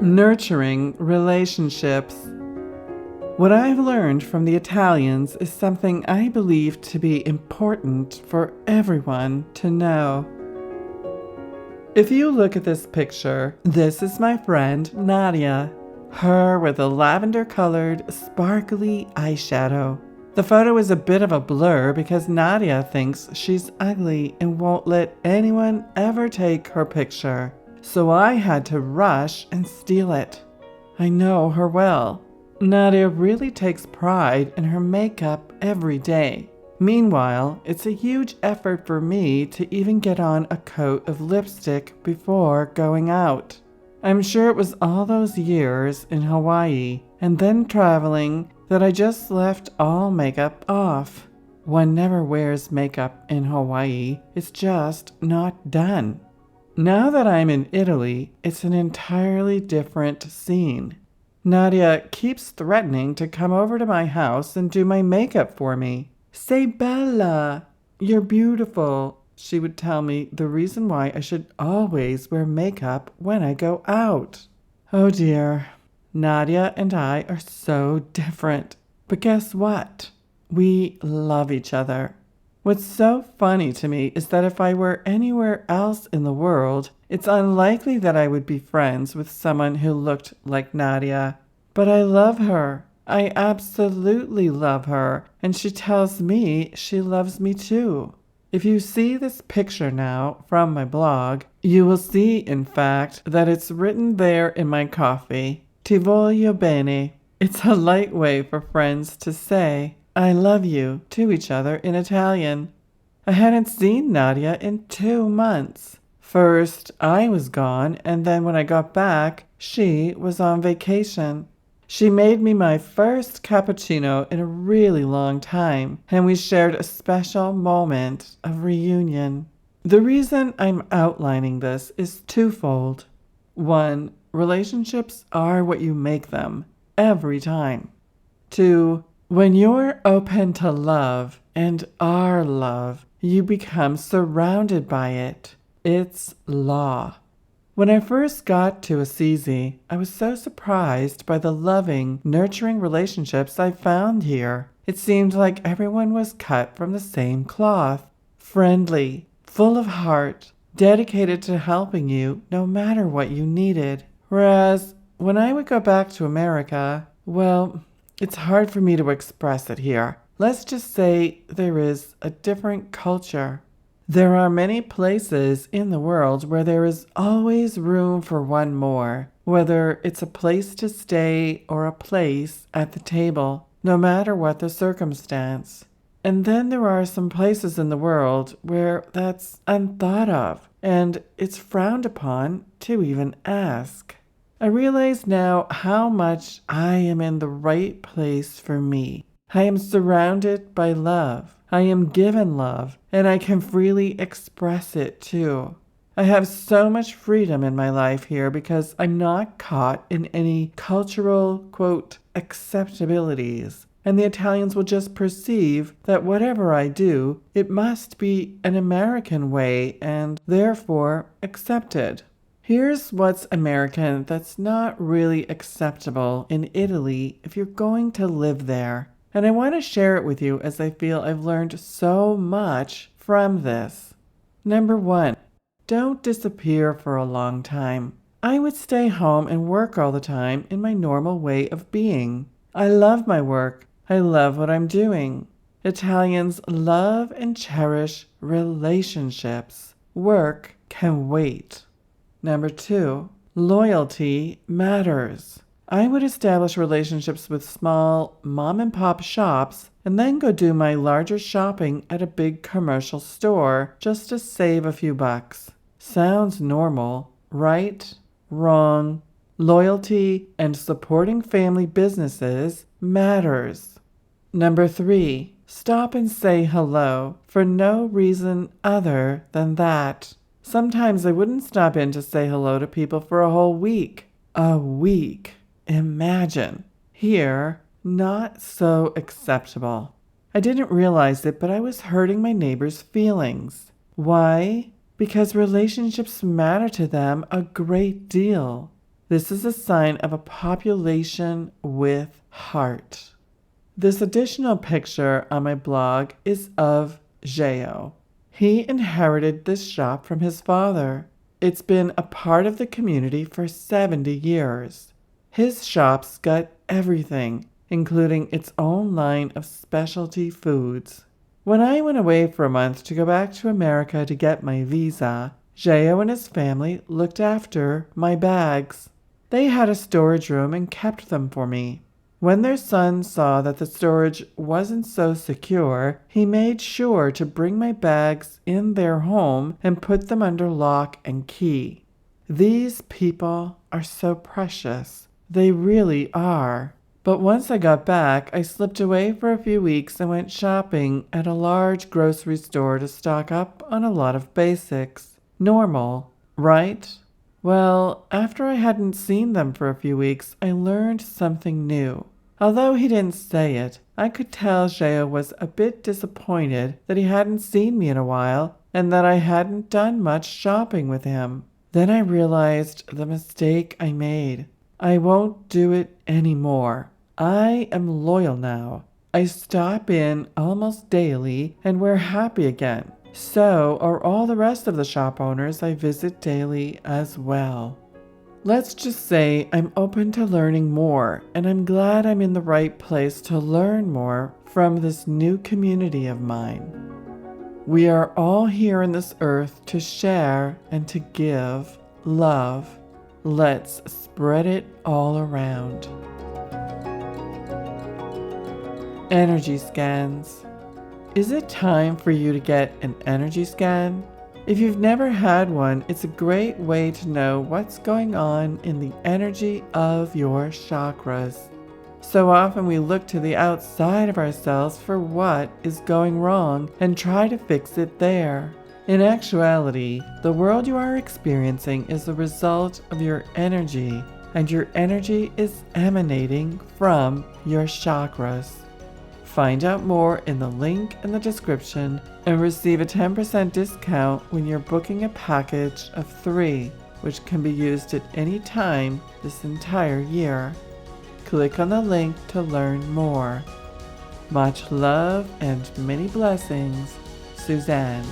Nurturing relationships. What I've learned from the Italians is something I believe to be important for everyone to know. If you look at this picture, this is my friend Nadia. Her with a lavender-colored, sparkly eyeshadow. The photo is a bit of a blur because Nadia thinks she's ugly and won't let anyone ever take her picture. So I had to rush and steal it. I know her well. Nadia really takes pride in her makeup every day. Meanwhile, it's a huge effort for me to even get on a coat of lipstick before going out. I'm sure it was all those years in Hawaii and then traveling that I just left all makeup off. One never wears makeup in Hawaii. It's just not done. Now that I'm in Italy, it's an entirely different scene. Nadia keeps threatening to come over to my house and do my makeup for me. Sei bella, you're beautiful, she would tell me the reason why I should always wear makeup when I go out. Oh dear, Nadia and I are so different. But guess what? We love each other. What's so funny to me is that if I were anywhere else in the world, it's unlikely that I would be friends with someone who looked like Nadia. But I love her. I absolutely love her, and she tells me she loves me too. If you see this picture now from my blog, you will see, in fact, that it's written there in my coffee, Ti voglio bene. It's a light way for friends to say, I love you to each other in Italian. I hadn't seen Nadia in 2 months. First, I was gone, and then when I got back, she was on vacation. She made me my first cappuccino in a really long time, and we shared a special moment of reunion. The reason I'm outlining this is twofold. 1, relationships are what you make them, every time. 2, when you're open to love and are love, you become surrounded by it. It's law. When I first got to Assisi, I was so surprised by the loving, nurturing relationships I found here. It seemed like everyone was cut from the same cloth. Friendly, full of heart, dedicated to helping you no matter what you needed. Whereas when I would go back to America, well, it's hard for me to express it here. Let's just say there is a different culture. There are many places in the world where there is always room for one more, whether it's a place to stay or a place at the table, no matter what the circumstance. And then there are some places in the world where that's unthought of, and it's frowned upon to even ask. I realize now how much I am in the right place for me. I am surrounded by love. I am given love, and I can freely express it too. I have so much freedom in my life here because I'm not caught in any cultural, quote, acceptabilities. And the Italians will just perceive that whatever I do, it must be an American way and therefore accepted. Here's what's American that's not really acceptable in Italy if you're going to live there. And I want to share it with you as I feel I've learned so much from this. Number 1, don't disappear for a long time. I would stay home and work all the time in my normal way of being. I love my work. I love what I'm doing. Italians love and cherish relationships. Work can wait. Number 2, loyalty matters. I would establish relationships with small mom-and-pop shops and then go do my larger shopping at a big commercial store just to save a few bucks. Sounds normal, right? Wrong. Loyalty and supporting family businesses matters. Number 3, stop and say hello for no reason other than that. Sometimes I wouldn't stop in to say hello to people for a whole week. A week. Imagine. Here, not so acceptable. I didn't realize it, but I was hurting my neighbor's feelings. Why? Because relationships matter to them a great deal. This is a sign of a population with heart. This additional picture on my blog is of Geo. He inherited this shop from his father. It's been a part of the community for 70 years. His shop's got everything, including its own line of specialty foods. When I went away for a month to go back to America to get my visa, Geo and his family looked after my bags. They had a storage room and kept them for me. When their son saw that the storage wasn't so secure, he made sure to bring my bags in their home and put them under lock and key. These people are so precious. They really are. But once I got back, I slipped away for a few weeks and went shopping at a large grocery store to stock up on a lot of basics. Normal, right? Well, after I hadn't seen them for a few weeks, I learned something new. Although he didn't say it, I could tell Geo was a bit disappointed that he hadn't seen me in a while and that I hadn't done much shopping with him. Then I realized the mistake I made. I won't do it anymore. I am loyal now. I stop in almost daily and we're happy again. So are all the rest of the shop owners I visit daily as well. Let's just say I'm open to learning more, and I'm glad I'm in the right place to learn more from this new community of mine. We are all here on this earth to share and to give love. Let's spread it all around. Energy scans. Is it time for you to get an energy scan? If you've never had one, it's a great way to know what's going on in the energy of your chakras. So often we look to the outside of ourselves for what is going wrong and try to fix it there. In actuality, the world you are experiencing is the result of your energy, and your energy is emanating from your chakras. Find out more in the link in the description and receive a 10% discount when you're booking a package of 3, which can be used at any time this entire year. Click on the link to learn more. Much love and many blessings, Suzanne.